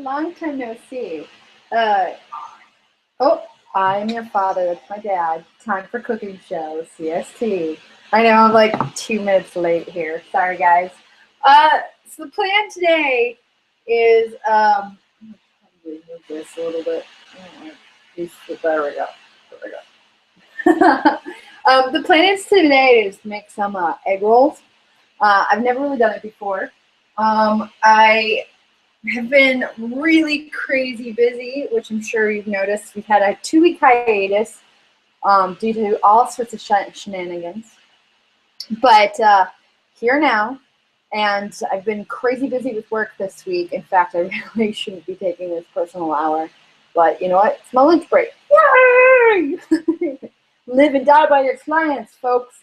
long time no see. Oh, I am your father. That's my dad. Time for cooking show, CST. I know I'm like 2 minutes late here. Sorry, guys. So the plan today is probably move this a little bit. There we go. The plan is today is to make some egg rolls. I've never really done it before. I have been really crazy busy, which I'm sure you've noticed. We've had a 2-week hiatus due to all sorts of shenanigans. But here now, and I've been crazy busy with work this week. In fact, I really shouldn't be taking this personal hour. But you know what? It's my lunch break. Yay! Live and die by your clients, folks.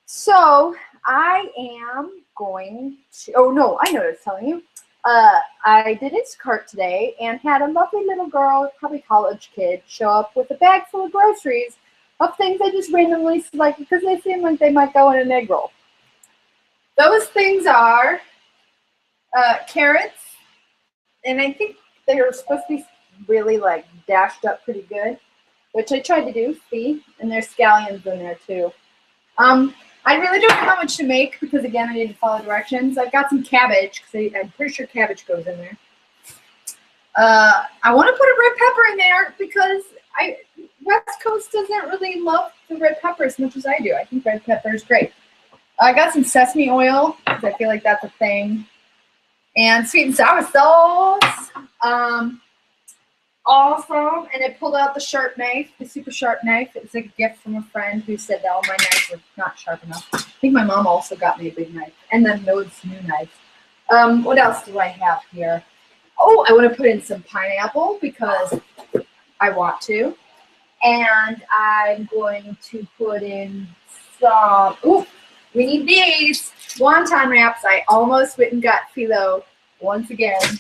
So I am going to, oh no, I know what I was telling you. I did Instacart today and had a lovely little girl, probably college kid, show up with a bag full of groceries of things I just randomly selected because they seem like they might go in an egg roll. Those things are carrots, and I think they were supposed to be really like dashed up pretty good, which I tried to do, see, and there's scallions in there too. I really don't know how much to make because, again, I need to follow directions. I've got some cabbage because I'm pretty sure cabbage goes in there. I want to put a red pepper in there because West Coast doesn't really love the red pepper as much as I do. I think red pepper is great. I got some sesame oil because I feel like that's a thing. And sweet and sour sauce. Awesome. And I pulled out the sharp knife, the super sharp knife. It was like a gift from a friend who said that all my knives were not sharp enough. I think my mom also got me a big knife. And then those new knives. What else do I have here? Oh, I want to put in some pineapple because I want to. And I'm going to put in some, we need these wonton wraps. I almost went and got phyllo once again,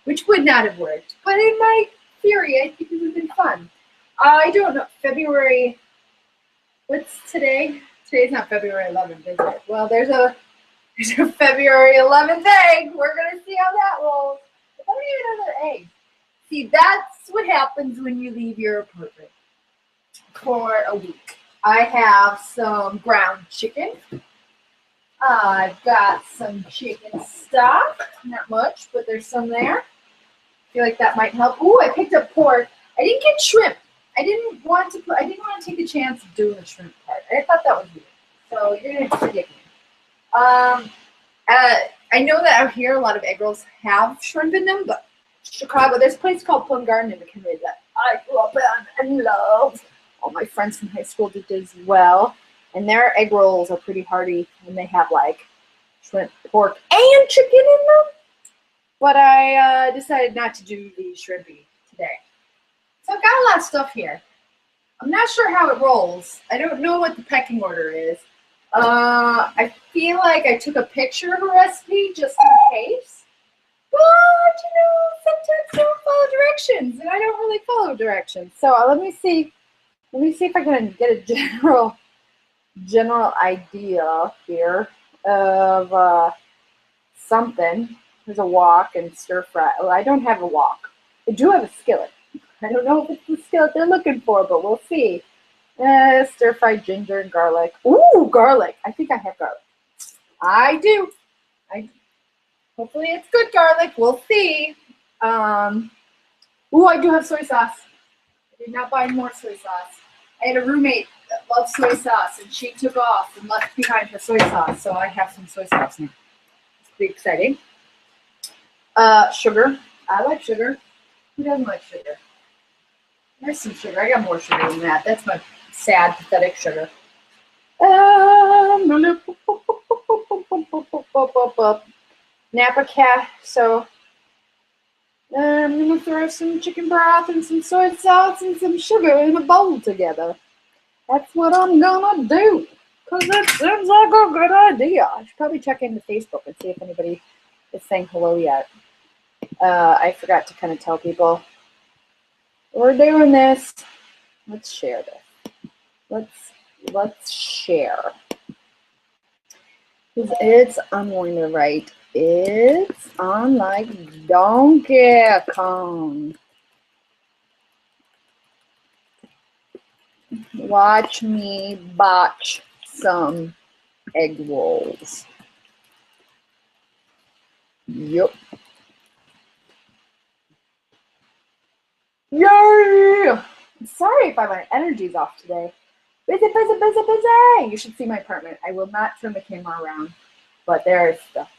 which would not have worked. But in my theory, I think it would have been fun. I don't know. February, what's today? Today's not February 11th, is it? Well, there's a February 11th egg. We're going to see how that rolls. I don't even know that egg. See, that's what happens when you leave your apartment for a week. I have some ground chicken. I've got some chicken stock. Not much, but there's some there. I feel like that might help. Ooh, I picked up pork. I didn't get shrimp. I didn't want to take the chance of doing the shrimp part. I thought that was weird. So you're gonna have to forgive me. I know that out here a lot of egg rolls have shrimp in them, but Chicago, there's a place called Plum Garden in McKinley that I grew up in and love. All my friends from high school did as well. And their egg rolls are pretty hearty, and they have like shrimp, pork, and chicken in them. But I decided not to do the shrimpy today. So I've got a lot of stuff here. I'm not sure how it rolls. I don't know what the pecking order is. I feel like I took a picture of a recipe just in case. But, you know, sometimes I don't follow directions, and I don't really follow directions. So let me see if I can get a general idea here of something. There's a wok and stir fry. Well, I don't have a wok. I do have a skillet. I don't know if it's the skillet they're looking for, but we'll see. Stir fried ginger and garlic. Ooh, garlic. I think I have garlic. I do. Hopefully it's good garlic. We'll see. Ooh, I do have soy sauce. I did not buy more soy sauce. I had a roommate that loved soy sauce, and she took off and left behind her soy sauce, so I have some soy sauce now. It's pretty exciting. Sugar. I like sugar. Who doesn't like sugar? There's some sugar. I got more sugar than that. That's my sad, pathetic sugar. Napa cat. So I'm going to throw some chicken broth and some soy sauce and some sugar in a bowl together. That's what I'm going to do. Because that seems like a good idea. I should probably check into Facebook and see if anybody is saying hello yet. I forgot to kind of tell people. We're doing this. Let's share this. Let's share. It's I'm going to write It's on like Donkey Kong. Watch me botch some egg rolls. Yup. Yay! I'm sorry if my energy's off today. Busy, busy, busy, busy. You should see my apartment. I will not turn the camera around, but there's stuff.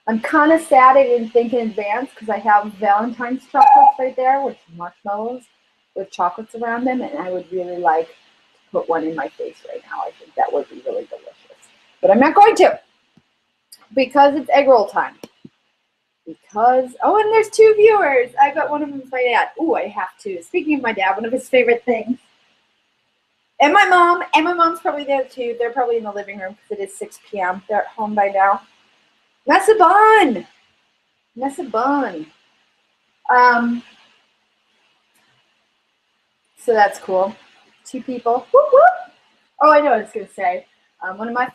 I'm kind of sad I didn't think in advance because I have Valentine's chocolates right there, which are marshmallows with chocolates around them, and I would really like to put one in my face right now. I think that would be really delicious. But I'm not going to because it's egg roll time. Because, oh, and there's 2 viewers. I bet one of them is my dad. Ooh, I have to. Speaking of my dad, one of his favorite things. And my mom's probably there too. They're probably in the living room because it is 6 p.m. They're at home by now. Mess of bun. Mess of bun. So that's cool. 2 people. Whoop, whoop. Oh, I know what I was gonna say. One of my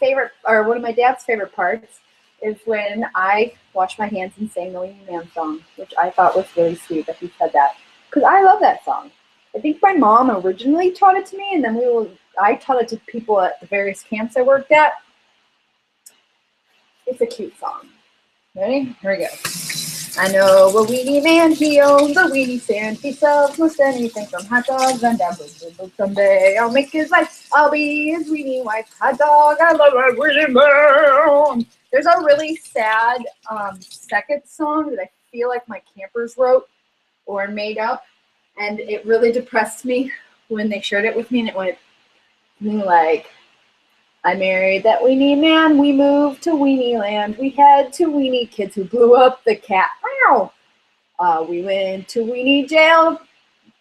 dad's favorite parts is when I wash my hands and sang the Weenie Man song, which I thought was really sweet that he said that. Because I love that song. I think my mom originally taught it to me, and then I taught it to people at the various camps I worked at. It's a cute song. Ready? Here we go. I know a weenie man, he owns a weenie stand. He sells most anything from hot dogs and dabbles. Someday I'll make his life. I'll be his weenie wife. Hot dog, I love my weenie man. There's a really sad second song that I feel like my campers wrote or made up, and it really depressed me when they shared it with me, and it went like, I married that weenie man, we moved to Weenie Land, we had 2 weenie kids who blew up the cat. Wow. We went to weenie jail,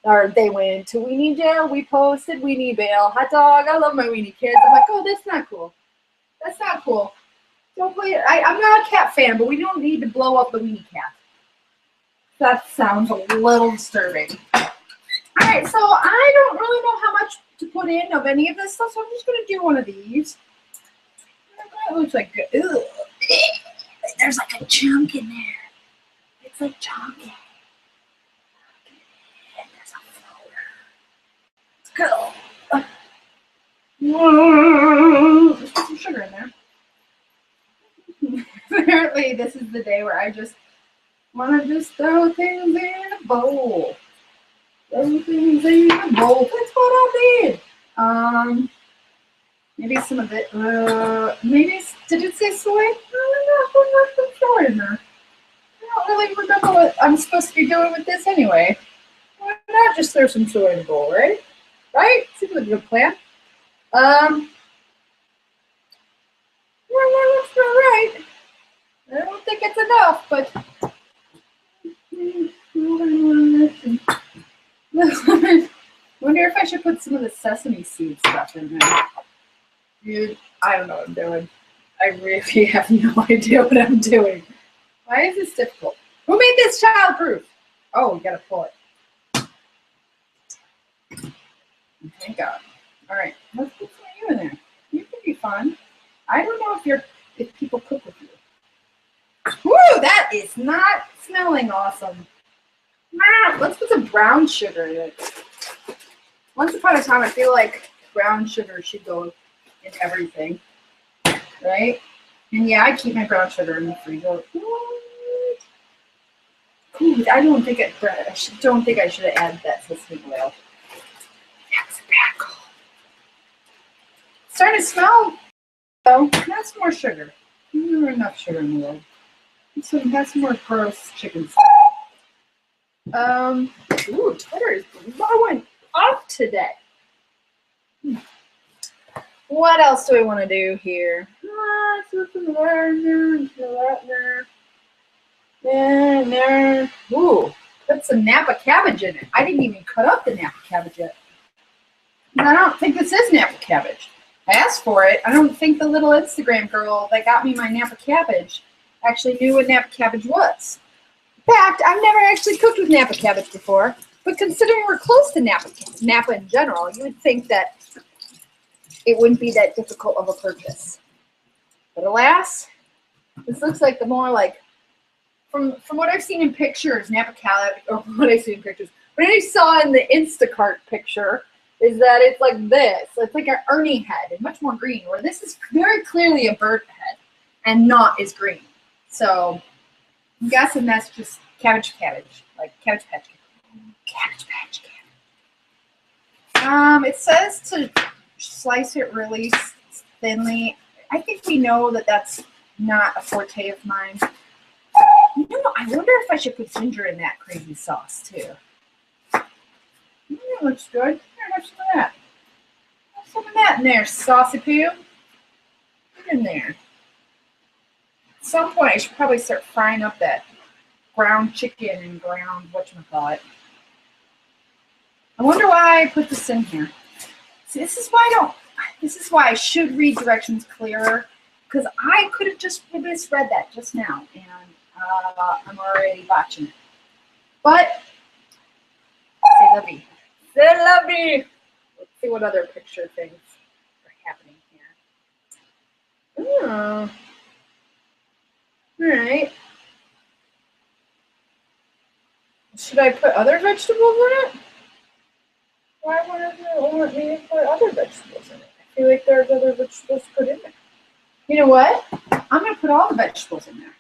or they went to weenie jail, we posted weenie bail. Hot dog, I love my weenie kids. I'm like, oh, that's not cool. That's not cool. Don't play it. I'm not a cat fan, but we don't need to blow up the weenie cat. That sounds a little disturbing. Alright, so I don't really know how much to put in of any of this stuff, so I'm just going to do one of these. It looks like good. Ugh. There's like a chunk in there. It's like chunky. And there's a floater. Let's go. Let's put some sugar in there. Apparently, this is the day where I just want to just throw things in a bowl. Throw things in a bowl. That's what I did. Maybe some of it. Maybe, did it say soy? I don't know. Put some soy in there. I don't really remember what I'm supposed to be doing with this anyway. Why not just throw some soy in the bowl, right? Right? Seems like a good plan. Well, that looks all right. I don't think it's enough, but wonder if I should put some of the sesame seed stuff in there. Dude, I don't know what I'm doing. I really have no idea what I'm doing. Why is this difficult? Who made this childproof? Oh, we gotta pull it. Thank God. All right, let's put some of you in there. You can be fun. I don't know if people cook with you. Woo, that is not smelling awesome. Let's put some brown sugar in it. Once upon a time, I feel like brown sugar should go in everything, right? And yeah, I keep my brown sugar in the freezer. Ooh, I don't think I should have added that sesame oil. That's bad. It's starting to smell. Oh, that's more sugar. There's not enough sugar in the world. So that's some more gross chicken stuff. Ooh, Twitter is blowing up today. What else do we want to do here? Ooh, put some Napa cabbage in it. I didn't even cut up the Napa cabbage yet. I don't think this is Napa cabbage. I asked for it. I don't think the little Instagram girl that got me my Napa cabbage actually knew what Napa cabbage was. In fact, I've never actually cooked with Napa cabbage before, but considering we're close to Napa in general, you would think that it wouldn't be that difficult of a purchase. But alas, This looks like the more like from what I've seen in pictures, Napa cabbage, or what I've seen in pictures, what I saw in the Instacart picture is that it's like this. It's like an Ernie head and much more green, where this is very clearly a bird head and not as green. So I'm guessing that's just cabbage, like Cabbage Patch. Cabbage Patch. It says to slice it really thinly. I think we know that that's not a forte of mine. You know, I wonder if I should put ginger in that crazy sauce too. That looks good. Have some of that. Have some of that in there, saucy poo. Put in there. At some point, I should probably start frying up that ground chicken and ground whatchamacallit. I wonder why I put this in here. See, this is why I should read directions clearer, because I could have just misread that just now, and I'm already botching it. But c'est la vie. C'est la vie. Let's see what other picture things are happening here. Oh. All right. Should I put other vegetables in it? Why wouldn't it want me to put other vegetables in it? I feel like there's other vegetables to put in there. You know what? I'm going to put all the vegetables in there.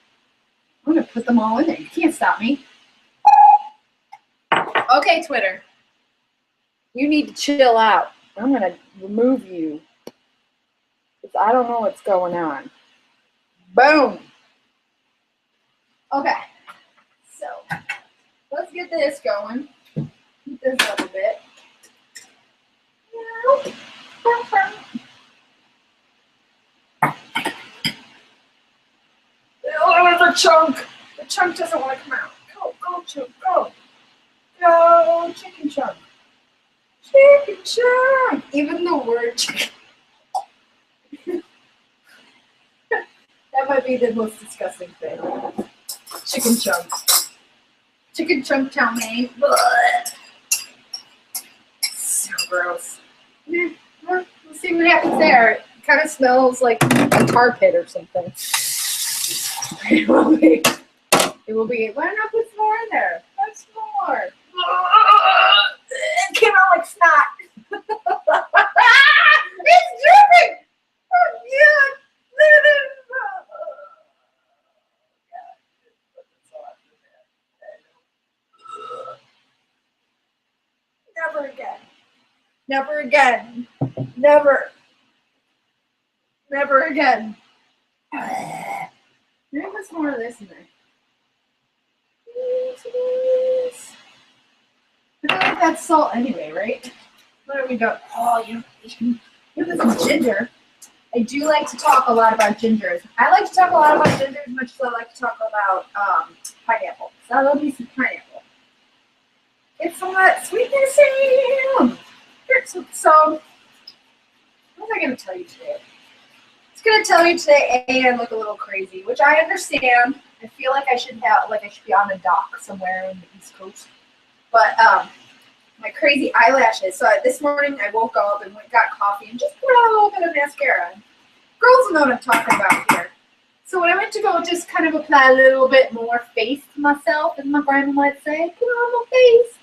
I'm going to put them all in there. You can't stop me. Okay, Twitter. You need to chill out. I'm going to remove you, because I don't know what's going on. Boom. Okay. So, let's get this going. Heat this up a bit. Oh, the chunk! The chunk doesn't want to come out. Go, chunk, go! Go, chicken chunk! Chicken chunk! Even the word chicken. That might be the most disgusting thing. Chicken chunk. Chicken chunk chow mein. So gross. We'll see what happens there. It kind of smells like a tar pit or something. It will be. Why not put some more in there? Put some more. It came out like snot. It's dripping. Oh, yeah. Never again. Never again. Never. Never again. Maybe put more of this in there. I feel like that's salt anyway, right? What have we got? Oh, you can put some ginger. I do like to talk a lot about gingers. I like to talk a lot about ginger as much as I like to talk about pineapple. So I love me some pineapple. Get some of that sweetness in. So what was I going to tell you today? I was going to tell you today, I look a little crazy, which I understand. I feel like I should be on a dock somewhere in the East Coast. But my crazy eyelashes. So this morning I woke up and got coffee and just put on a little bit of mascara. Girls know what I'm talking about here. So when I went to go just kind of apply a little bit more face to myself, as my grandma might say, put on my face.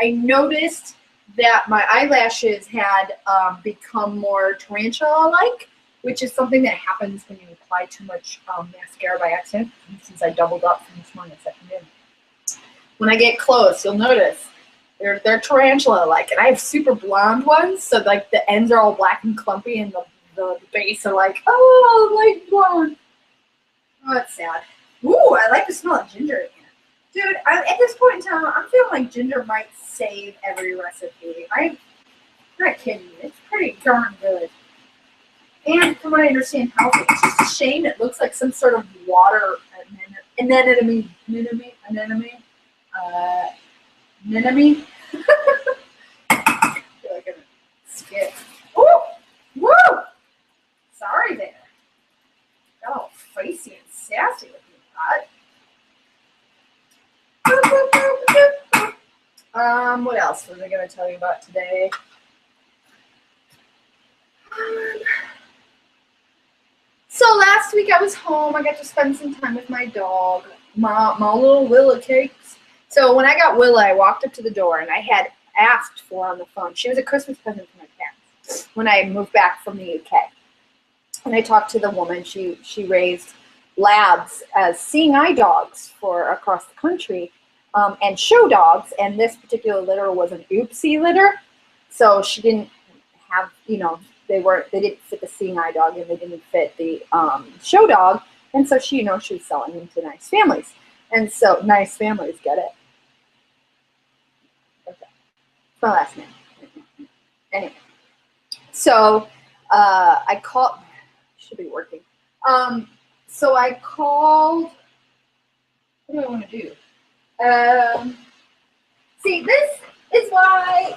I noticed that my eyelashes had become more tarantula-like, which is something that happens when you apply too much mascara by accident, since I doubled up from this morning and second in. When I get close, you'll notice they're tarantula-like, and I have super blonde ones, so like the ends are all black and clumpy, and the base are like, oh, light blonde. Oh, that's sad. Ooh, I like the smell of ginger again. Dude, at this point in time, I'm feeling like ginger might save every recipe. I'm not kidding you. It's pretty darn good. And from what I understand, healthy. It's just a shame it looks like some sort of water anemone. Anemone. I feel like I'm scared. Woo! Woo! Sorry there. Got all feisty and sassy with me, bud. What else was I going to tell you about today? week I was home. I got to spend some time with my dog, my little Willa Cakes. So when I got Willa, I walked up to the door and I had asked for her on the phone. She was a Christmas present for my parents when I moved back from the UK. And I talked to the woman. She raised labs as seeing eye dogs for across the country, and show dogs. And this particular litter was an oopsie litter, so she didn't have, they didn't fit the seeing eye dog and they didn't fit the show dog. And so she was selling them to nice families. And so nice families get it. Okay, it's my last name. Anyway, so I called. Should be working. So I called. What do I want to do? See, this is why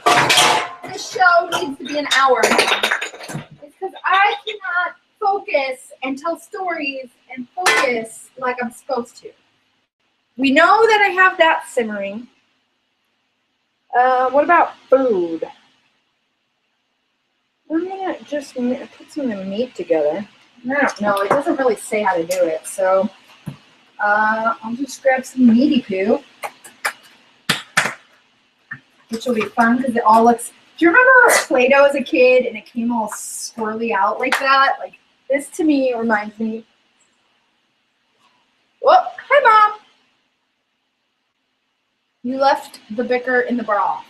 this show needs to be an hour. It's because I cannot focus and tell stories and focus like I'm supposed to. We know that I have that simmering. What about food? I'm gonna just put some of the meat together. I don't know. It doesn't really say how to do it, so I'll just grab some meaty poo, which will be fun because it all looks. Do you remember Play-Doh as a kid and it came all swirly out like that? Like this to me reminds me. Whoop! Hi, Mom. You left the bicker in the bra.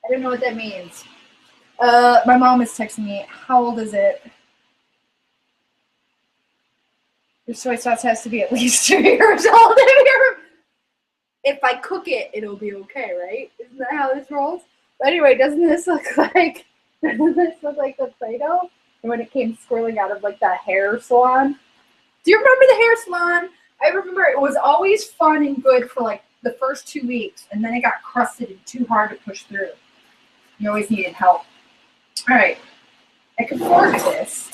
I don't know what that means. My mom is texting me. How old is it? Your soy sauce has to be at least 2 years old. If I cook it, it'll be okay, right? Isn't that how this rolls? But anyway, doesn't this look like the Play-Doh? And when it came swirling out of like that hair salon. Do you remember the hair salon? I remember it was always fun and good for like the first 2 weeks, and then it got crusted and too hard to push through. You always needed help. All right, I can fork this.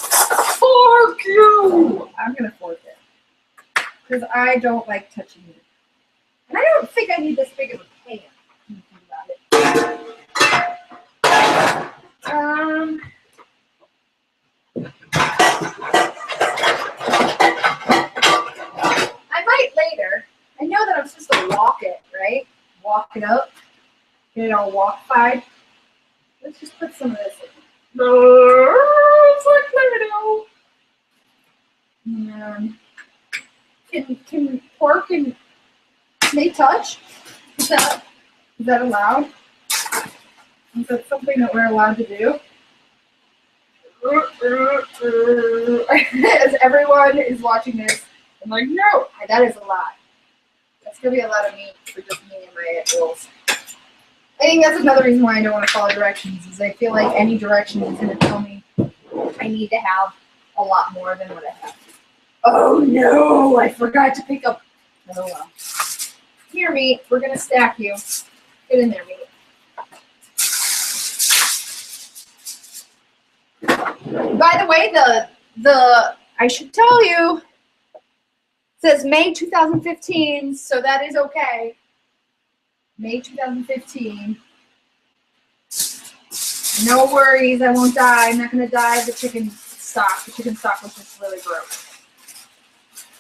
Fork you! I'm gonna fork it because I don't like touching it, and I don't think I need this big of a pan. About it. I might later. I know that I'm supposed to walk it, right? Walk it up. Walk-fied. Let's just put some of this in. It's like Play-Doh. Can pork and they touch? Is that allowed? Is that something that we're allowed to do? As everyone is watching this, I'm like, no, that is a lot. That's gonna be a lot of meat for just me and my rolls. I think that's another reason why I don't want to follow directions, is I feel like any direction is going to tell me I need to have a lot more than what I have. Oh no, I forgot to pick up. Oh well. Here, meat. We're going to stack you. Get in there, meat. By the way, the I should tell you, it says May 2015, so that is okay. May 2015. No worries, I won't die. I'm not going to die of the chicken stock. The chicken stock was just really gross.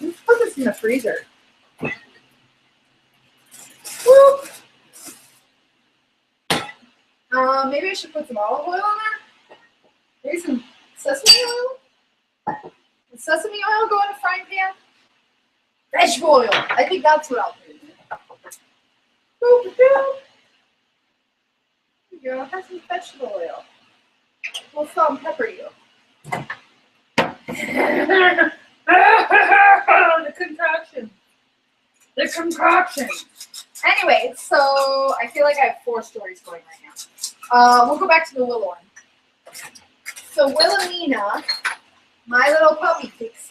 Let's put this in the freezer. Whoop. Maybe I should put some olive oil on there. Maybe some sesame oil. Does sesame oil go in a frying pan? Vegetable oil. I think that's what I'll do. Here you go. Have some vegetable oil. We'll salt and pepper you. The concoction. The concoction. Anyway, so I feel like I have 4 stories going right now. We'll go back to the Willa one. So Wilhelmina, my little puppy, takes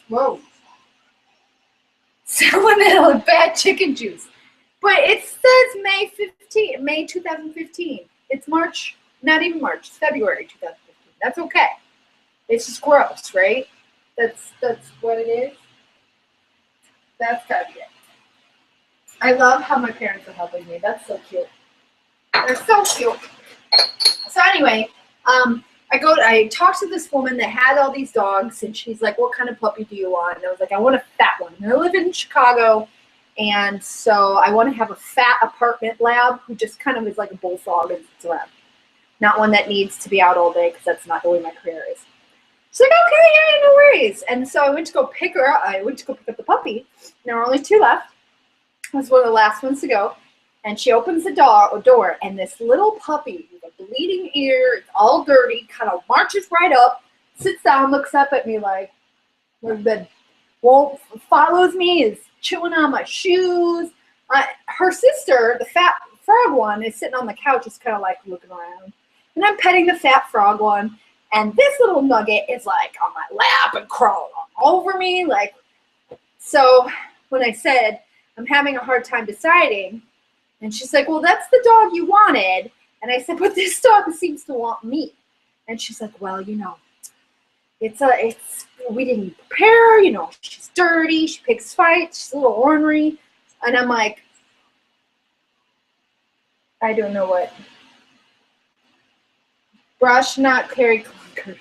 salmonella bad chicken juice. But it says May 2015. It's March, not even March, it's February 2015. That's okay. It's just gross, right? That's what it is. That's gotta be it. I love how my parents are helping me. That's so cute. They're so cute. So anyway, I talked to this woman that had all these dogs, and she's like, what kind of puppy do you want? And I was like, I want a fat one. And I live in Chicago, and so I want to have a fat apartment lab who just kind of is like a bullfrog and sits around. Not one that needs to be out all day, because that's not the way my career is. She's like, okay, yeah, no worries. And so I went to go pick her up. I went to go pick up the puppy. There were only 2 left. I was one of the last ones to go. And she opens the door, and this little puppy with a bleeding ear, it's all dirty, kind of marches right up, sits down, looks up at me like, follows me, is chewing on my shoes. Her sister, the fat frog one, is sitting on the couch, just kind of like looking around. And I'm petting the fat frog one, and this little nugget is like on my lap and crawling all over me. Like, so when I said, I'm having a hard time deciding, and she's like, well, that's the dog you wanted. And I said, but this dog seems to want me. And she's like, well, you know, we didn't prepare her, you know, she's dirty, she picks fights, she's a little ornery. And I'm like, I don't know what. Brush, not carry clunkers.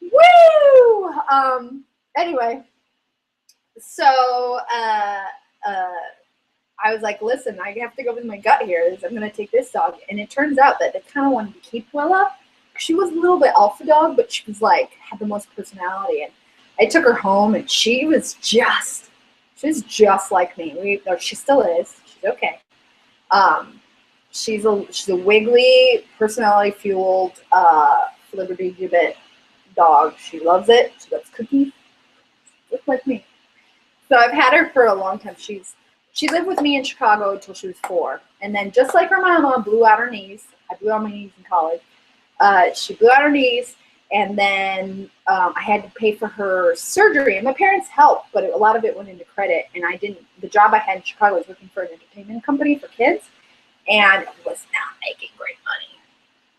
Woo! Anyway, so, I was like, listen, I have to go with my gut here. I'm going to take this dog. And it turns out that they kind of wanted to keep Willa. She was a little bit alpha dog, but she was like, had the most personality. And I took her home, and she was just like me. She still is. She's okay. She's a wiggly, personality-fueled, Liberty Gibbet dog. She loves it. She loves cookies. Just like me. So I've had her for a long time. She lived with me in Chicago until she was 4. And then just like her mama, blew out her knees. I blew out my knees in college. She blew out her knees, and then I had to pay for her surgery. And my parents helped, but a lot of it went into credit. And the job I had in Chicago was working for an entertainment company for kids, and was not making great money.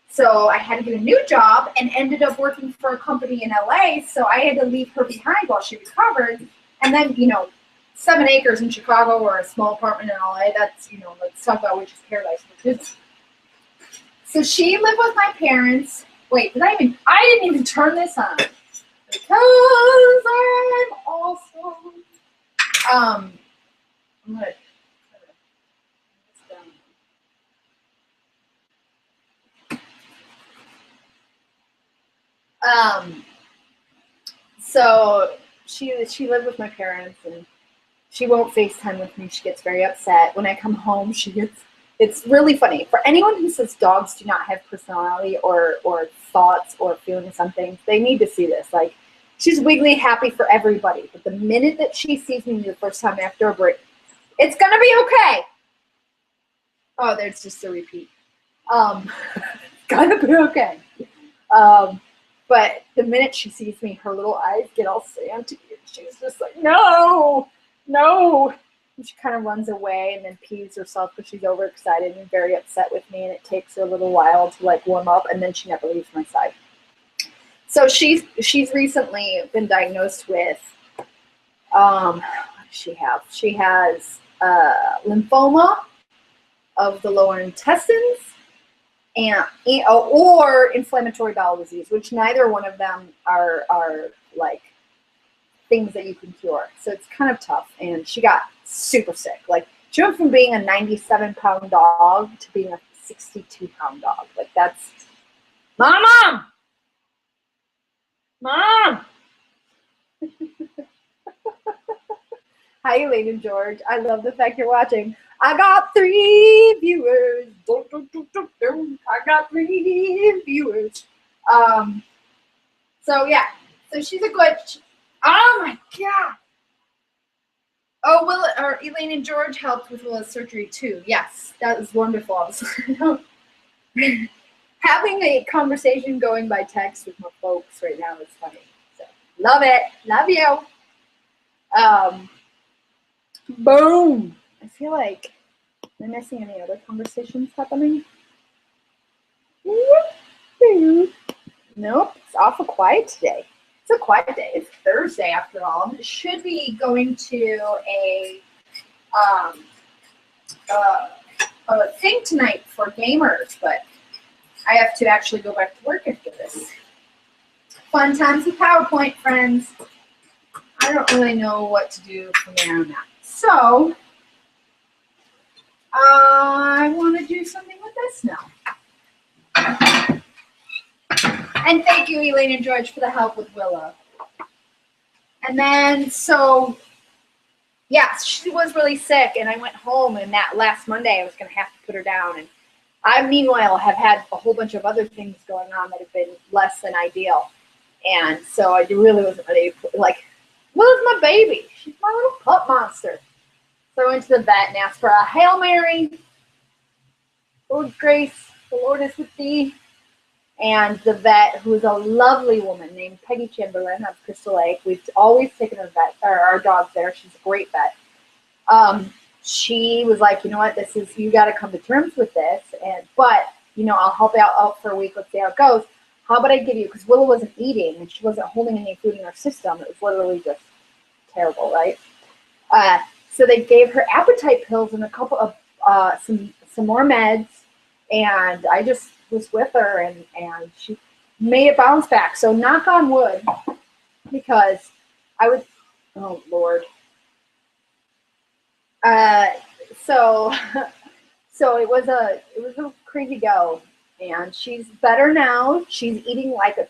So I had to get a new job and ended up working for a company in LA. So I had to leave her behind while she recovered. And then, you know, 7 acres in Chicago or a small apartment in LA, that's, you know, let's talk about Witch's Paradise for kids. So she lived with my parents. Wait, I didn't even turn this on. Because I'm awesome. I'm going to turn this down. So she lived with my parents, and she won't FaceTime with me. She gets very upset. When I come home, it's really funny. For anyone who says dogs do not have personality or thoughts or feelings on things, they need to see this. Like, she's wiggly, happy for everybody. But the minute that she sees me the first time after a break, it's going to be okay. Oh, there's just a repeat. It's going to be okay. But the minute she sees me, her little eyes get all sandy. And she's just like, no. And she kind of runs away and then pees herself because she's overexcited and very upset with me. And it takes her a little while to like warm up, and then she never leaves my side. So she's recently been diagnosed with, what does she have? She has lymphoma of the lower intestines and or inflammatory bowel disease, which neither one of them are like things that you can cure. So it's kind of tough. And she got super sick. Like, she went from being a 97-pound dog to being a 62-pound dog. Like, that's Mom. Hi, Elaine and George. I love the fact you're watching. I got 3 viewers. I got 3 viewers. So yeah. So she's a good. Oh my God. Oh, Elaine and George helped with Willa's surgery too. Yes, that was wonderful. Having a conversation going by text with my folks right now is funny. So love it. Love you. Boom. I feel like, am I missing any other conversations happening? Nope, it's awful quiet today. It's a quiet day. It's Thursday after all. It should be going to a thing tonight for gamers, but I have to actually go back to work after this. Fun times with PowerPoint, friends. I don't really know what to do from there on out. So, I want to do something with this now. And thank you, Elaine and George, for the help with Willow. And then, so, yeah, she was really sick, and I went home, and that last Monday I was going to have to put her down. And I, meanwhile, have had a whole bunch of other things going on that have been less than ideal. And so I really wasn't ready to put, like, Willow's my baby. She's my little pup monster. So I went to the vet and asked for a Hail Mary, Lord Grace, the Lord is with thee. And the vet, who is a lovely woman named Peggy Chamberlain of Crystal Lake, we've always taken our dogs there. She's a great vet. She was like, you know what, you got to come to terms with this. But, you know, I'll help out for a week. Let's see how it goes. How about I give you, because Willow wasn't eating and she wasn't holding any food in her system. It was literally just terrible, right? So they gave her appetite pills and a couple of, some more meds. And I just was with her and she made it bounce back. So knock on wood, because I would, oh Lord. So it was a crazy go, and she's better now. She's eating like a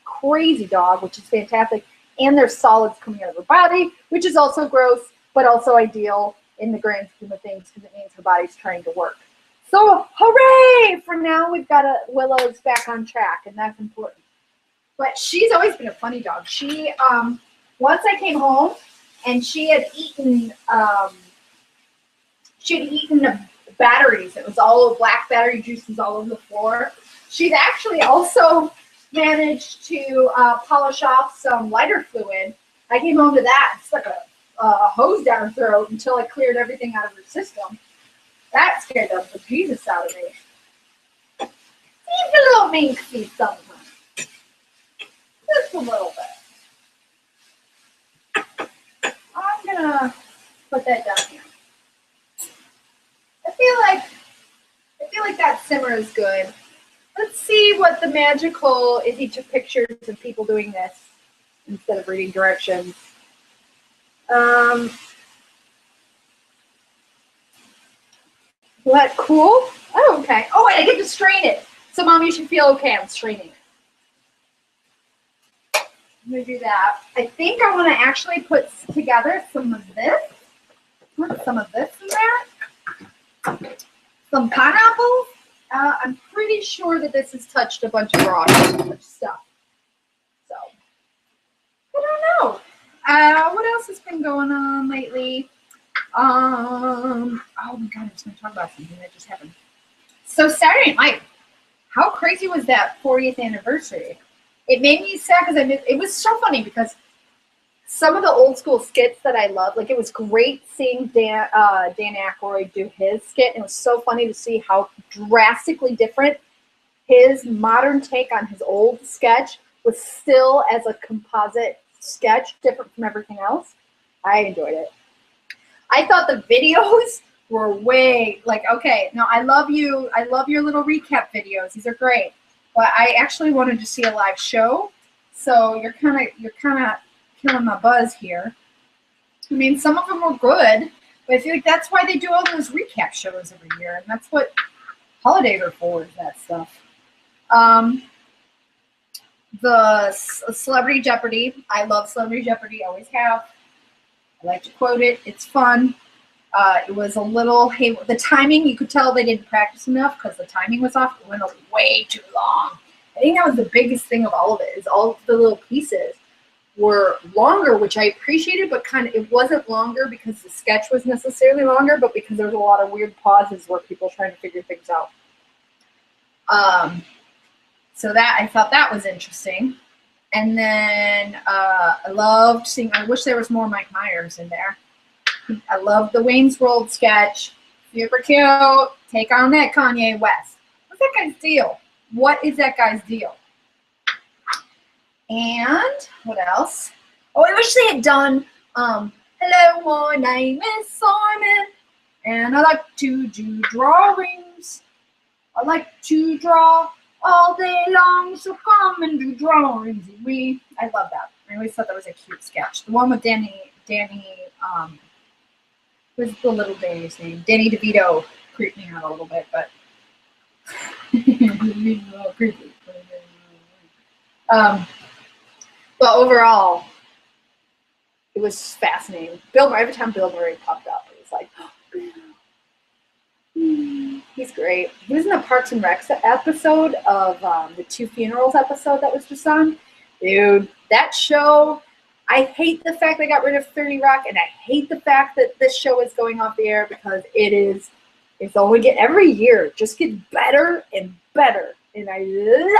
crazy dog, which is fantastic. And there's solids coming out of her body, which is also gross, but also ideal in the grand scheme of things, because it means her body's trying to work. So hooray! For now, we've got Willow's back on track, and that's important. But she's always been a funny dog. She, once I came home, and she had eaten the batteries. It was all black battery juices all over the floor. She's actually also managed to polish off some lighter fluid. I came home to that. It's like a hose down her throat until I cleared everything out of her system. That scared the Jesus out of me. She's a little minxy sometimes. Just a little bit. I'm gonna put that down here. I feel like that simmer is good. Let's see what the magical is. He took pictures of people doing this instead of reading directions. What? Cool? Oh, okay. Oh, wait, I get to strain it. So, Mom, you should feel okay. I'm straining it. I'm going to do that. I think I want to actually put together some of this. Put some of this in there. Some pineapples. I'm pretty sure that this has touched a bunch of raw stuff. So, I don't know. What else has been going on lately? Oh my God, I was going to talk about something that just happened. So Saturday Night, how crazy was that 40th anniversary? It made me sad because it was so funny because some of the old school skits that I love, like it was great seeing Dan Aykroyd do his skit. And it was so funny to see how drastically different his modern take on his old sketch was still as a composite sketch, different from everything else. I enjoyed it. I thought the videos were way okay. Now I love you. I love your little recap videos. These are great. But I actually wanted to see a live show. So you're kind of killing my buzz here. I mean, some of them were good, but I feel like that's why they do all those recap shows every year, and that's what Holidays are for, is that stuff. The Celebrity Jeopardy. I love Celebrity Jeopardy. Always have. I like to quote it. It's fun. It was a little, the timing, you could tell they didn't practice enough because the timing was off. It went way too long. I think that was the biggest thing of all of it, is all of the little pieces were longer, which I appreciated, but it wasn't longer because the sketch was necessarily longer, but because there was a lot of weird pauses where people were trying to figure things out. So that, I thought that was interesting. And then I loved seeing, I wish there was more Mike Myers in there. I love the Wayne's World sketch. Super cute. Take on that Kanye West. What's that guy's deal? What is that guy's deal? And what else? Oh, I wish they had done, hello, my name is Simon, and I like to do drawings. I like to draw all day long, so come and do drawings. I love that. I always thought that was a cute sketch. The one with Danny, what's the little Danny's name? Danny DeVito creeped me out a little bit, but creepy. But overall, it was fascinating. Bill Murray, every time Bill Murray popped up, it was like, he's great. He was in the Parks and Rec episode of the Two Funerals episode that was just on. Dude, that show, I hate the fact they got rid of 30 Rock, and I hate the fact that this show is going off the air because it's only every year, it just gets better and better. And I love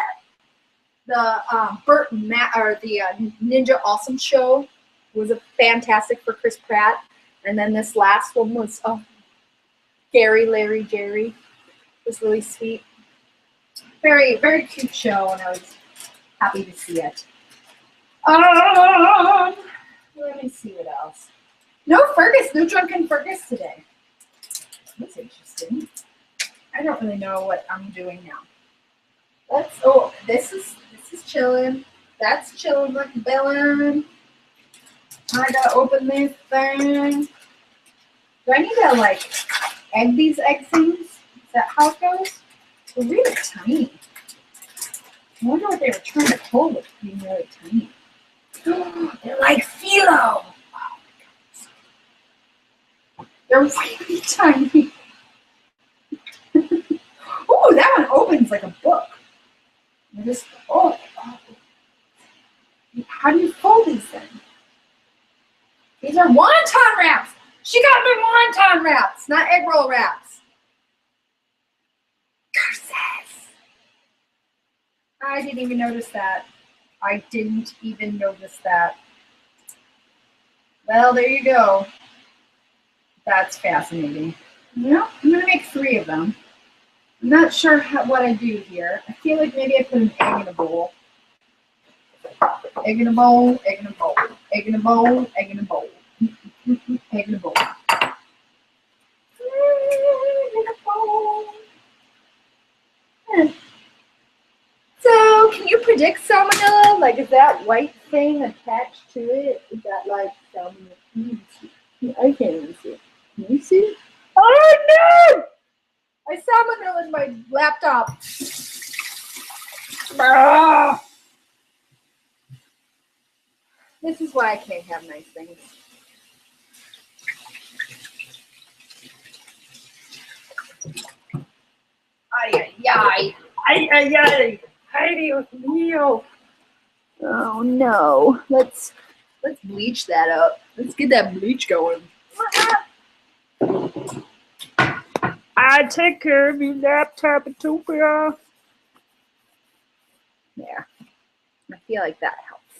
the Burt or the Ninja Awesome show was a fantastic for Chris Pratt. And then this last one was Gary, Larry, Jerry. It was really sweet. Very, very cute show, and I was happy to see it. Let me see what else. No Fergus, no Drunken Fergus today. That's interesting. I don't really know what I'm doing now. This is chilling. That's chilling like a bellin'. I gotta open this thing. Do I need to like egg these egg things? Is that how it goes? They're really tiny. I wonder what they were trying to pull with being really tiny. They're like phyllo. Oh my God. They're really tiny. Oh, that one opens like a book. How do you fold these things? These are wonton wraps. She got me wonton wraps, not egg roll wraps. Curses. I didn't even notice that. Well, there you go. That's fascinating. Yeah, I'm going to make 3 of them. I'm not sure what I do here. I feel like maybe I put an egg in a bowl. Egg in a bowl, egg in a bowl, egg in a bowl, egg in a bowl. Egg in a bowl. So, can you predict salmonella? Like, is that white thing attached to it? Is that like salmonella? I can't even see it. Can you see? Oh no! I salmonella in my laptop. Ah! This is why I can't have nice things. Ay, ay, ay. Ay, ay, ay. Ay, Dios mío. Oh, no. Let's bleach that up. Let's get that bleach going. I take care of your laptop, Utopia. There. I feel like that helps.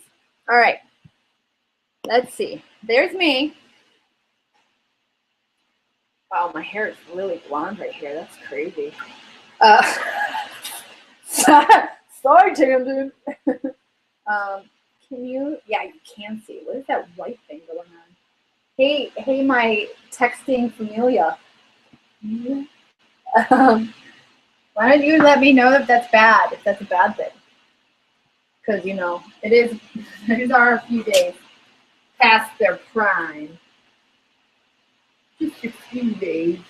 All right. Let's see. There's me. Wow, my hair is really blonde right here. That's crazy. Sorry, Tangent. Can you? Yeah, you can see. What is that white thing going on? Hey, my texting familia. Why don't you let me know if that's bad? If that's a bad thing? Because it is. These are a few days past their prime. Just a few days.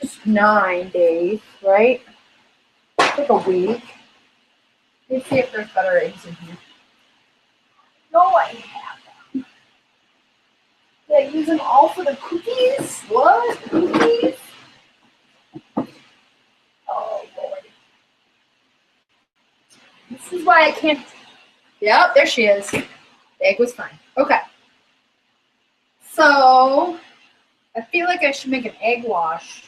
Just 9 days, right? Like a week. Let's see if there's better eggs in here. No, I have them. Did I use them all for the cookies? What? Cookies? Oh, Lord. This is why I can't. Yep, there she is. The egg was fine. Okay. So, I feel like I should make an egg wash,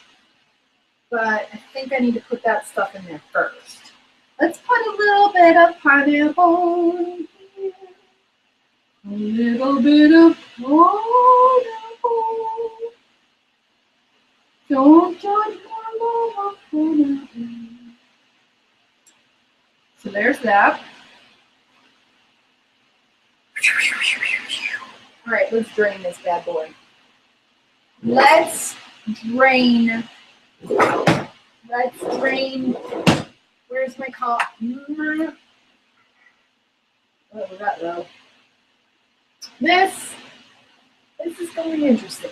but I think I need to put that stuff in there first. Let's put a little bit of pineapple in here. A little bit of pineapple. Don't judge my love for nothing. So there's that. All right, let's drain this bad boy. Let's drain. We're Where's my cup? What was that though? This is going to be interesting.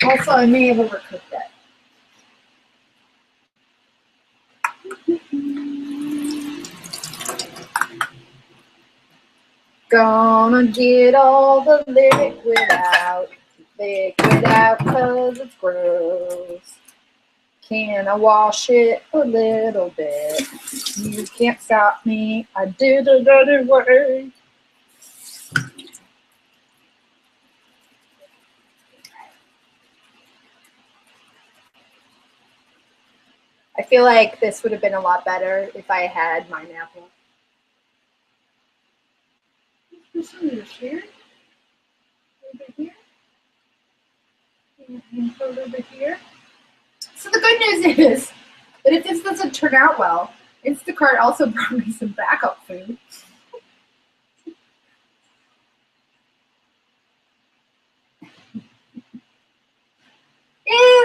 Also, I may have overcooked that. Gonna get all the liquid out cause it's gross. Can I wash it a little bit? You can't stop me, I did it anyway. I feel like this would have been a lot better if I had my apple. There's some of this here. Over here. And over here. So the good news is that if this doesn't turn out well, Instacart also brought me some backup food.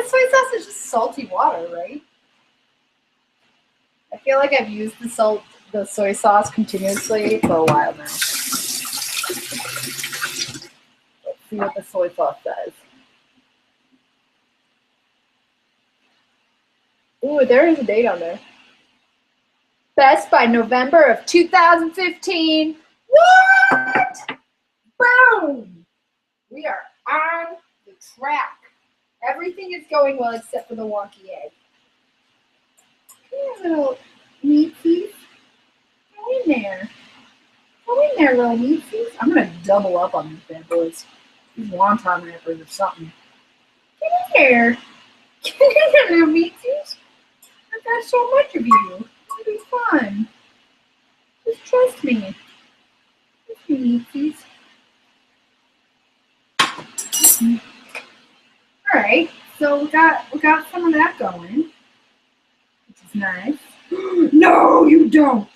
Soy sauce is just salty water, right? I feel like I've used the soy sauce continuously for a while now. Let's see what the soy sauce says. Ooh, there is a date on there. Best by November of 2015. What? Boom! We are on the track. Everything is going well except for the wonky egg. Come here, little meatsies. Go in there. Go in there, little meatsies. I'm going to double up on these bad boys. These wonton wrappers or something. Get in there. Get in there, little meatsies. I've got so much of you. It'll be fun. Just trust me. Trust me, meatsies. All right, so we got some of that going, which is nice. No, you don't.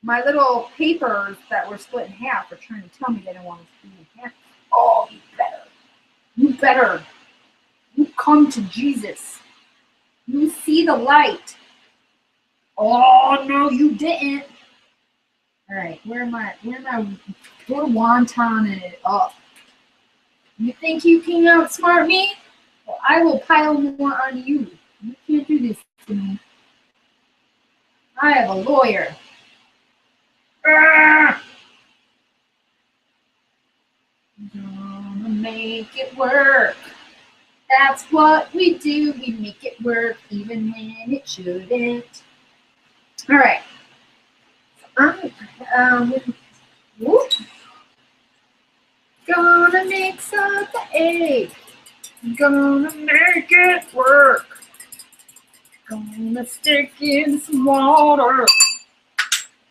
My little papers that were split in half are trying to tell me they don't want to split in half. Oh, you better. You better. You come to Jesus. You see the light. Oh no, you didn't. All right, where am I? Go to wonton it up. You think you can outsmart me? Well, I will pile more on you. You can't do this to me. I have a lawyer. Ah! Gonna make it work. That's what we do. We make it work even when it shouldn't. All right. Whoop. Gonna mix up the egg. Gonna make it work. Gonna stick in some water.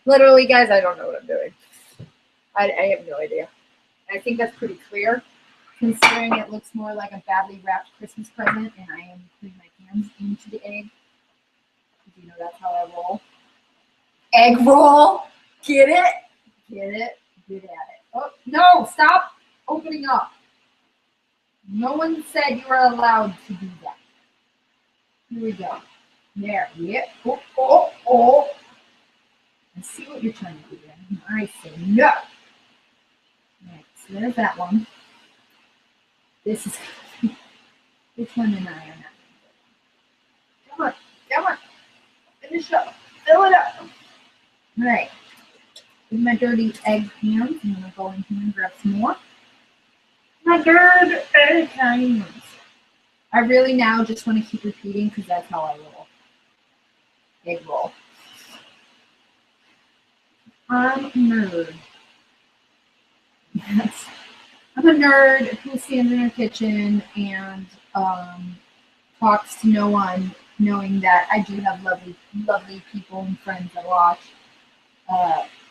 Literally, guys, I don't know what I'm doing. I have no idea. I think that's pretty clear, considering it looks more like a badly wrapped Christmas present, and I am putting my hands into the egg. You know that's how I roll. Egg roll. Get it? Get it? Get at it. Oh, no, stop opening up. No one said you were allowed to do that. Here we go. There. Yeah. Oh, oh, oh. I see what you're trying to do there. I say no. All right, so there's that one. This is which one and I are not. Come on. Come on. Finish up. Fill it up. All right. With my dirty egg hands, I'm going to go in here and grab some more. My dirty egg hands. I really now just want to keep repeating because that's how I roll. Egg roll. I'm a nerd. Yes. I'm a nerd who stands in her kitchen and talks to no one, knowing that I do have lovely, lovely people and friends that watch.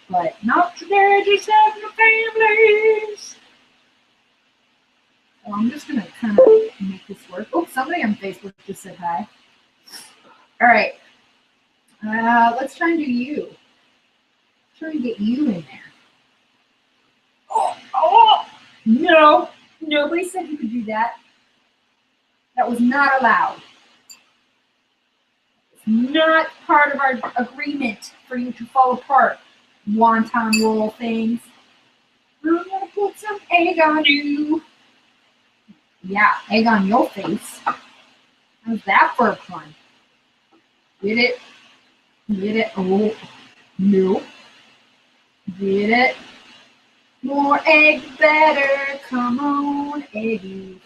But not today, just having a families. So I'm just going to kind of make this work. Oh, somebody on Facebook just said hi. All right. Let's try and do you. Try and get you in there. Oh, no. Nobody said you could do that. That was not allowed. It's not part of our agreement for you to fall apart. Wonton roll things. I'm gonna put some egg on you. Yeah, egg on your face. How's that for a pun? Get it? Get it? Oh, no. Get it? More egg better. Come on, eggies.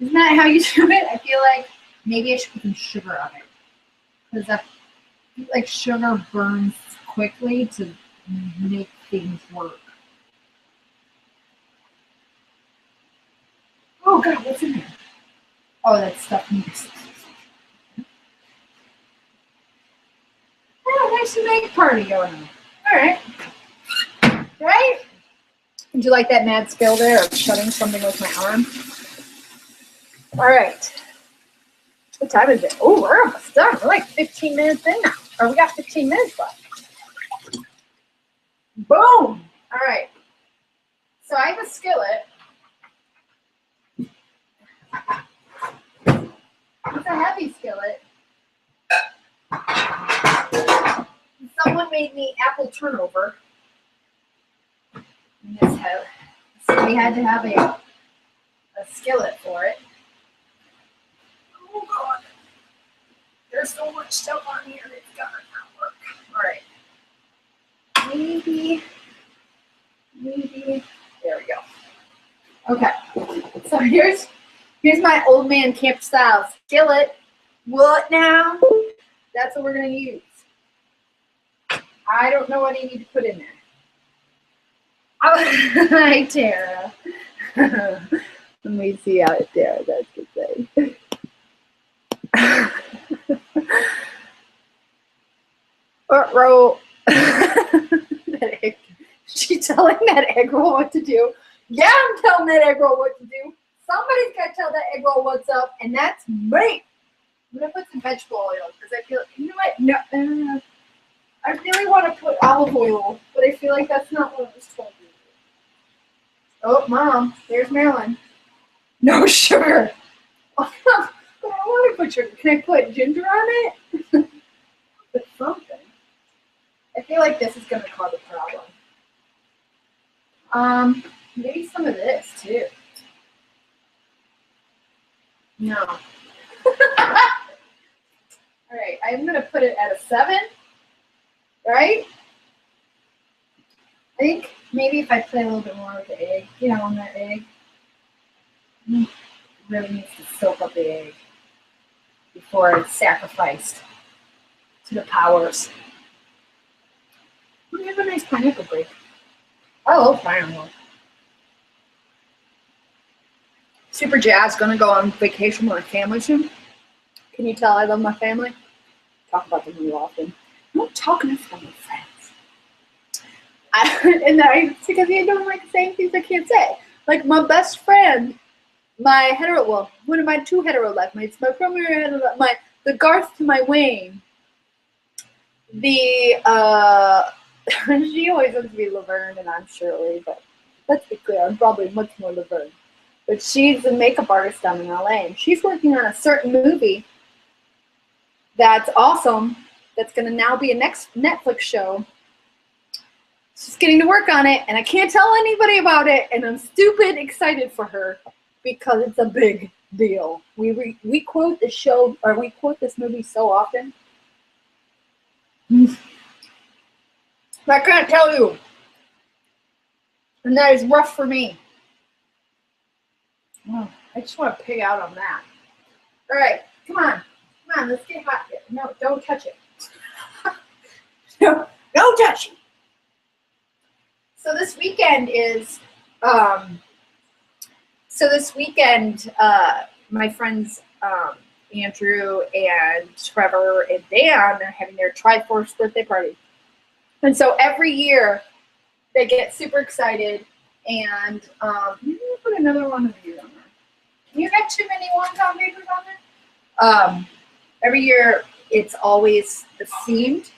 Isn't that how you do it? I feel like maybe I should put some sugar on it. Because I feel like sugar burns quickly to make things work. Oh God, what's in there? Oh, that's stuff. Oh, nice egg party going on. All right. Right? Would you like that mad skill there of shutting something with my arm? All right. What time is it? Oh, we're almost done. We're like 15 minutes in now. Or we got 15 minutes left. Boom. All right. So I have a skillet. It's a heavy skillet. Someone made me apple turnover. In this house. So we had to have a skillet for it. Oh God. There's so much stuff on here that's gonna not work. Alright. Maybe. There we go. Okay. So here's my old man camp style skillet. What now? That's what we're gonna use. I don't know what I need to put in there. Hi, Tara. Let me see how Tara does to say. What roll? She's telling that egg roll what to do. Yeah, I'm telling that egg roll what to do. Somebody's got to tell that egg roll what's up, and that's me. I'm going to put some vegetable oil because I feel, you know what? No, I really want to put olive oil, but I feel like that's not what I was told to do. Oh, Mom, there's Marilyn. No sugar. I don't want to put sugar. Can I put ginger on it? Put something. I feel like this is going to cause a problem. Maybe some of this too. No. All right, I'm going to put it at a 7, right? I think maybe if I play a little bit more with the egg, you know, on that egg, really needs to soak up the egg before it's sacrificed to the powers. We have a nice pineapple break. I love pineapple. Super jazzed, gonna go on vacation with my family soon. Can you tell I love my family? Talk about them really often. I don't talk enough about my friends. It's because I don't like saying things I can't say. Like my best friend, one of my 2 hetero life mates, my primary, the Garth to my Wayne, she always wants to be Laverne and I'm Shirley, but let's be clear, I'm probably much more Laverne. But she's a makeup artist down in LA, and she's working on a certain movie that's awesome, that's going to now be a next Netflix show. She's getting to work on it, and I can't tell anybody about it, and I'm stupid excited for her because it's a big deal. We quote this show, or we quote this movie so often. I can't tell you. And that is rough for me. Oh, I just want to pig out on that. All right, come on, let's get hot here. No, don't touch it. No, don't touch it. So this weekend is, my friends Andrew and Trevor and Dan are having their Triforce birthday party. And so every year they get super excited and maybe we'll put another one of these on there. Can you get too many wonton papers on there? Every year it's always themed.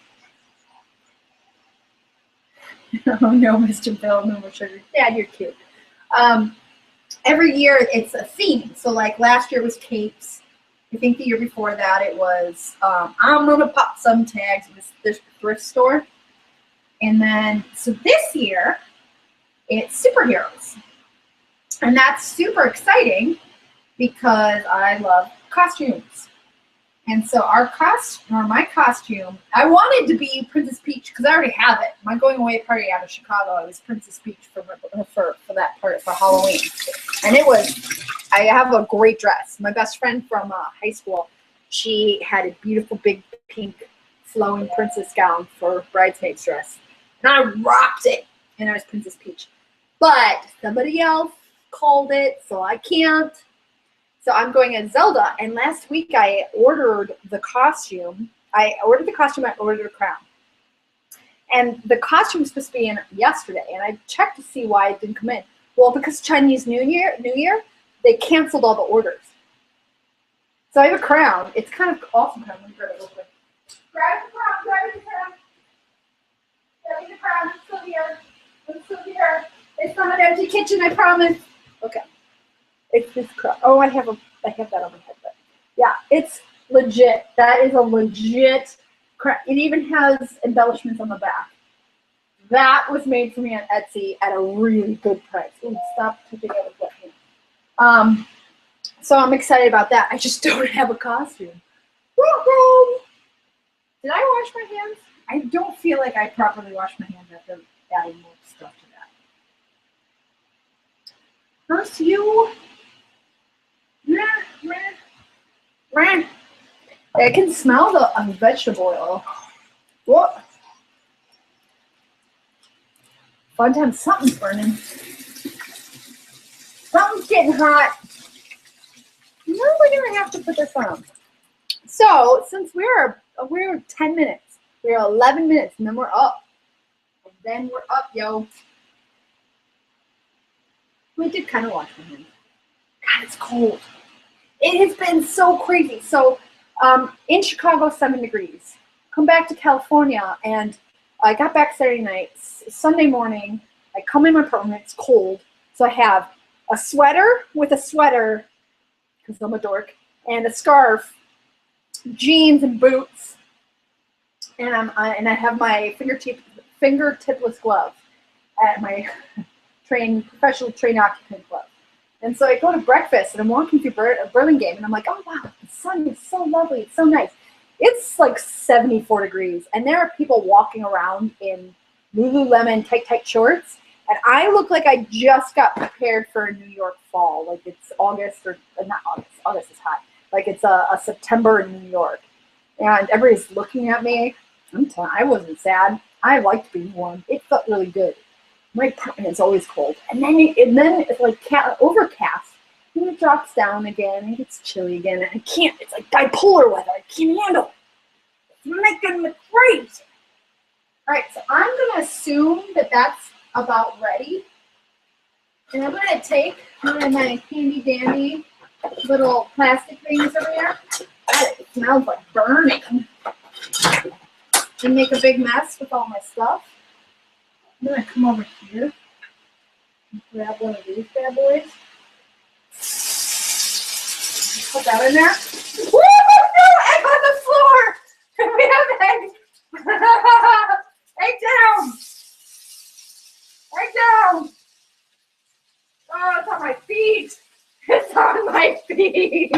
Oh no, Mr. Bill, no more sugar. Dad, you're cute. Every year it's a theme. So like last year was capes, I think the year before that it was I'm gonna pop some tags. It was this thrift store. And then, so this year, it's superheroes. And that's super exciting because I love costumes. And so my costume, I wanted to be Princess Peach because I already have it. My going away party out of Chicago, I was Princess Peach for that part for Halloween. And I have a great dress. My best friend from high school, she had a beautiful big pink flowing princess gown for bridesmaid's dress. And I rocked it, and I was Princess Peach. But somebody else called it, so I can't. So I'm going as Zelda, and last week I ordered the costume. I ordered a crown. And the costume was supposed to be in yesterday, and I checked to see why it didn't come in. Well, because Chinese New Year, they canceled all the orders. So I have a crown. It's kind of awesome crown. Let me grab it real quick. Grab the crown, grab the crown. Grab the crown, it's still here. It's not an empty kitchen, I promise. Okay. It's this crown. Oh, I have that on my head, but yeah, it's legit. That is a legit crown. It even has embellishments on the back. That was made for me on Etsy at a really good price. Ooh, stop touching it with wet hand. So I'm excited about that. I just don't have a costume. Woo-hoo! Did I wash my hands? I don't feel like I properly washed my hands after adding more stuff to that. First, you. I can smell the vegetable oil. What? Fun time, something's burning. Something's getting hot. When are we gonna have to put this on? So since we're 10 minutes, we're 11 minutes, and then we're up. And then we're up, yo. We did kind of wash my hands. God, it's cold. It has been so crazy. So in Chicago, 7 degrees. Come back to California, and I got back Saturday night. Sunday morning, I come in my apartment. It's cold, so I have a sweater with a sweater, because I'm a dork, and a scarf, jeans and boots, and I have my fingertipless glove at my professional train occupant glove. And so I go to breakfast, and I'm walking through Burlingame, and I'm like, oh, wow, the sun is so lovely. It's so nice. It's like 74 degrees, and there are people walking around in Lululemon tight shorts, and I look like I just got prepared for a New York fall. Like it's August, or not August. August is hot. Like it's a September in New York. And everybody's looking at me. I wasn't sad. I liked being warm. It felt really good. My apartment is always cold. And then it's like overcast. And it drops down again. And it gets chilly again. And I can't. It's like bipolar weather. I can't handle it. It's making me crazy. All right. So I'm going to assume that that's about ready. And I'm going to take one of my handy dandy little plastic things over here. God, it smells like burning. And make a big mess with all my stuff. I'm going to come over here and grab one of these bad boys. Put that in there. Woo! No! Egg on the floor! We have eggs! Egg down! Egg down! Oh, it's on my feet! It's on my feet!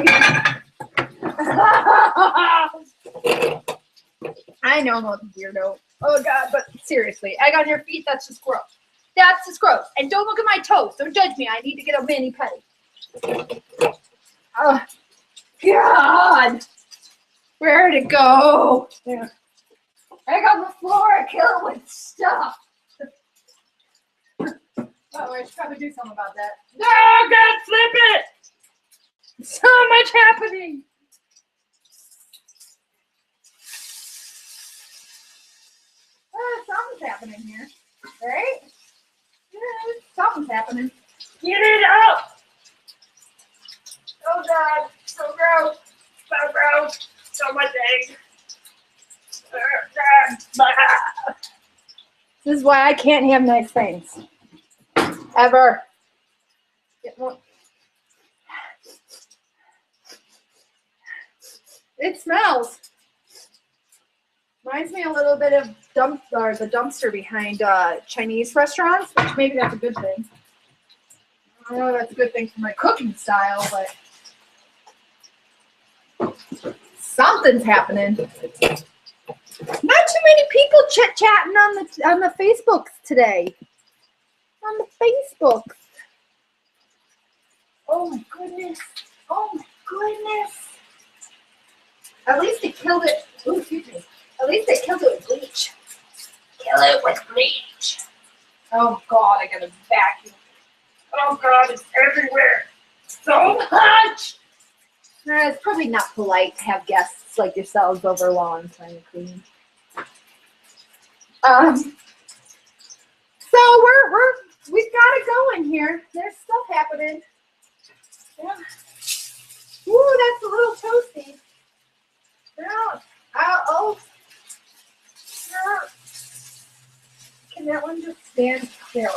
I know I'm a weirdo. Oh God, but seriously, egg on your feet, that's just gross. That's just gross. And don't look at my toes. Don't judge me. I need to get a mani-pedi. Oh, God. Where'd it go? Yeah. Egg on the floor, I kill it with stuff. Oh, I should probably do something about that. No, God, flip it! So much happening. Something's happening here, right? Yeah, something's happening. Get it up! Oh God, so gross, so gross, so much egg. This is why I can't have nice things. Ever. Get more. It smells. Reminds me a little bit of the dumpster behind Chinese restaurants, which maybe that's a good thing. I don't know if that's a good thing for my cooking style, but something's happening. Not too many people chit-chatting on the Facebooks today. On the Facebooks. Oh my goodness. Oh my goodness. At least they killed it. Ooh, excuse me. At least they killed it with bleach. Kill it with bleach. Oh God, I gotta vacuum. Oh God, it's everywhere. So much. It's probably not polite to have guests like yourselves over while I'm trying to clean. So we've got it going here. There's stuff happening. Yeah. Ooh, that's a little toasty. No. Oh. No. Can that one just stand there?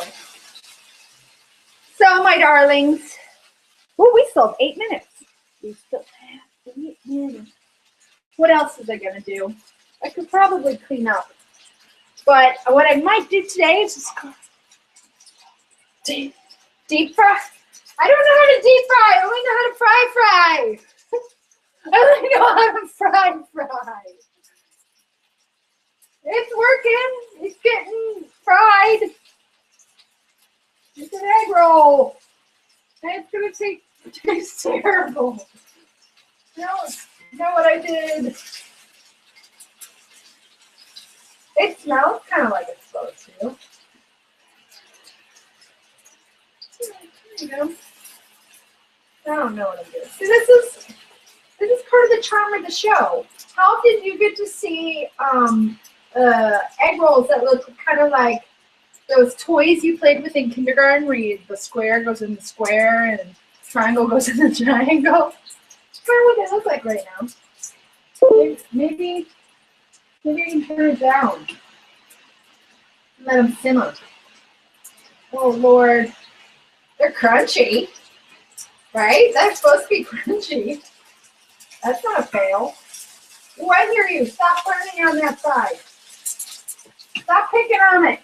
So, my darlings. Oh, we still have 8 minutes. We still have 8 minutes. What else was I going to do? I could probably clean up. But what I might do today is just deep fry. I don't know how to deep fry. I only know how to fry. I only know how to fry. It's working. It's getting fried. It's an egg roll. And it's going to taste terrible. You know what I did? It smells kind of like it's supposed to. There you go. I don't know what I'm doing. See, this is part of the charm of the show. How did you get to see egg rolls that look kind of like those toys you played with in kindergarten where the square goes in the square and triangle goes in the triangle? That's kind of what they look like right now. Maybe I can turn it down. Let them simmer. Oh, Lord. They're crunchy. Right? That's supposed to be crunchy. That's not a fail. Oh, I hear you. Stop burning on that side. Stop picking on it.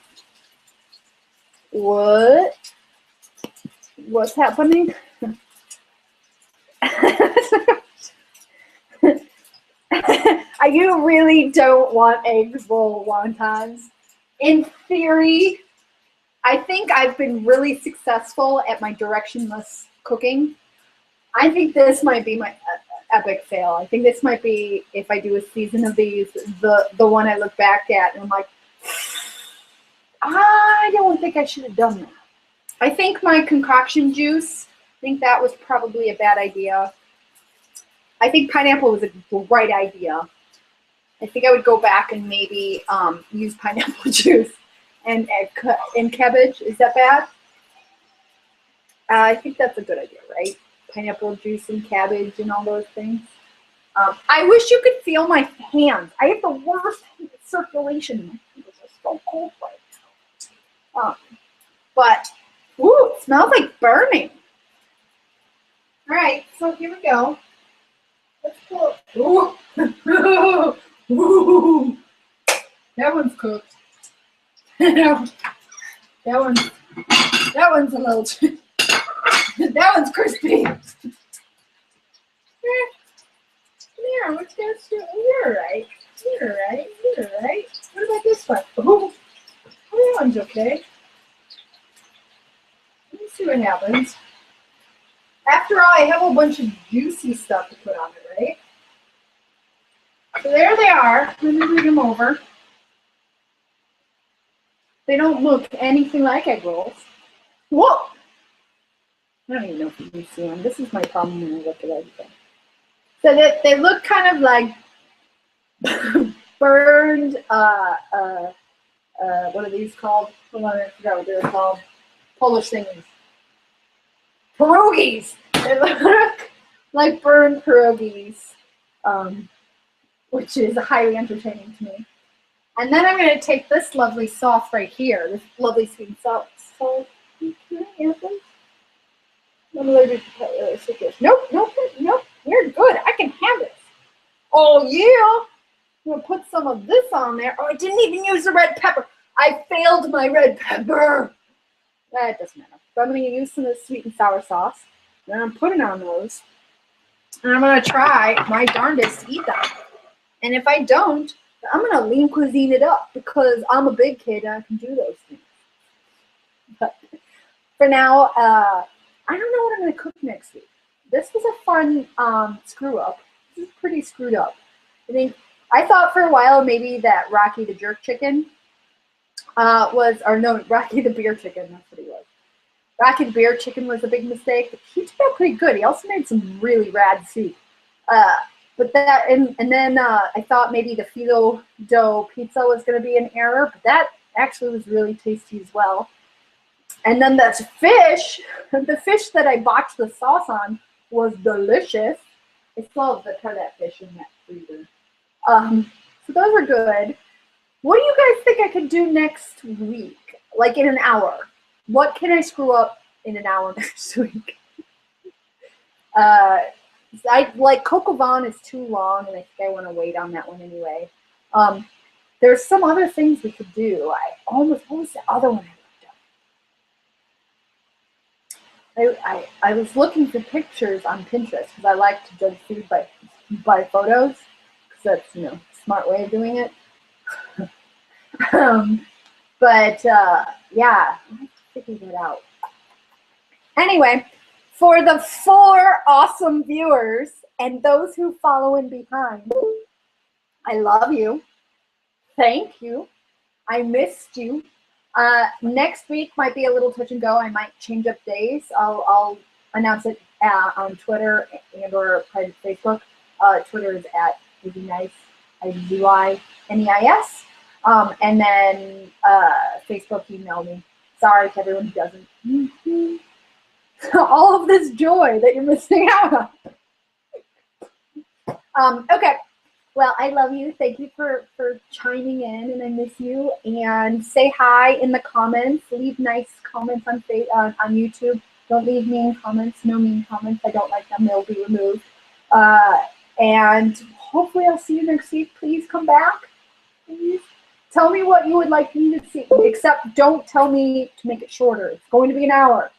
What? What's happening? You really don't want eggs roll wontons. In theory, I think I've been really successful at my directionless cooking. I think this might be my epic fail. I think this might be, if I do a season of these, the one I look back at and I'm like, I don't think I should have done that. I think my concoction juice, I think that was probably a bad idea. I think pineapple was a right idea. I think I would go back and maybe use pineapple juice and cabbage. Is that bad? I think that's a good idea, right? Pineapple juice and cabbage and all those things. I wish you could feel my hands. I have the worst circulation. My fingers are so cold right now. But, ooh, it smells like burning. All right, so here we go. Let's pull. Ooh. Ooh. That one's cooked. that one's a little too. That one's crispy. Yeah, what's this? You're right. What about this one? Oh, that one's okay. Let me see what happens. After all, I have a bunch of juicy stuff to put on it, right? So there they are. Let me bring them over. They don't look anything like egg rolls. Whoa! I don't even know if you can see them. This is my problem when I look at everything. So they look kind of like burned, what are these called? Hold on, I forgot what they're called. Polish things. Pierogies! They look like burned pierogies, which is highly entertaining to me. And then I'm going to take this lovely sauce right here, this lovely sweet sauce. Can I have this? I'm allergic to citrus. Nope. You're good. I can have this. Oh yeah, I'm gonna put some of this on there. Oh, I didn't even use the red pepper. I failed my red pepper. That doesn't matter. But I'm gonna use some of the sweet and sour sauce. Then I'm putting on those. And I'm gonna try my darndest to eat them. And if I don't, I'm gonna lean cuisine it up because I'm a big kid and I can do those things. But for now, I don't know what I'm gonna cook next week. This was a fun screw up. This is pretty screwed up. I thought for a while maybe that Rocky the Jerk Chicken Rocky the Beer Chicken, that's what he was. Rocky the Beer Chicken was a big mistake, but he did that pretty good. He also made some really rad soup. But that, and then I thought maybe the Fido dough pizza was going to be an error, but that actually was really tasty as well. And then the fish that I botched the sauce on was delicious. I still have the that fish in that freezer. So those are good. What do you guys think I could do next week? Like in an hour? What can I screw up in an hour next week? Coq au vin is too long, and I think I want to wait on that one anyway. There's some other things we could do. What was the other one I looked up? I was looking for pictures on Pinterest because I like to judge food by photos because that's a smart way of doing it. Yeah, I have to figure that out. Anyway, for the 4 awesome viewers and those who follow in behind, I love you. Thank you. I missed you. Next week might be a little touch and go. I might change up days. I'll announce it on Twitter and or private Facebook. Twitter is at IZzyNice, IZzyNeis. And then Facebook, email me. Sorry to everyone who doesn't. All of this joy that you're missing out on. Okay. Well, I love you. Thank you for chiming in, and I miss you. And say hi in the comments. Leave nice comments on YouTube. Don't leave mean comments. No mean comments. I don't like them. They'll be removed. And hopefully I'll see you next week. Please come back. Please. Tell me what you would like me to see. Except don't tell me to make it shorter. It's going to be an hour.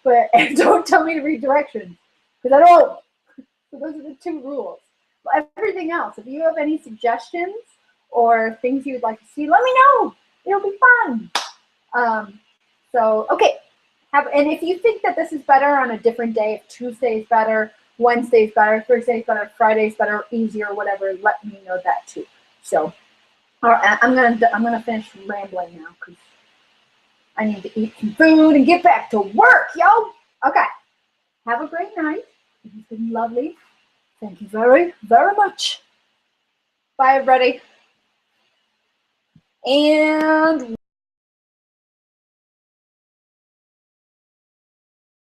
But don't tell me to read directions. Because I don't. So those are the 2 rules. Everything else, if you have any suggestions or things you would like to see, let me know. It'll be fun. Okay. And if you think that this is better on a different day, if Tuesday is better, Wednesday is better, Thursday is better, Friday is better, easier, whatever, let me know that too. So, all right, I'm gonna finish rambling now because I need to eat some food and get back to work, yo. Okay. Have a great night. It's been lovely. Thank you very, very much. Bye, everybody. And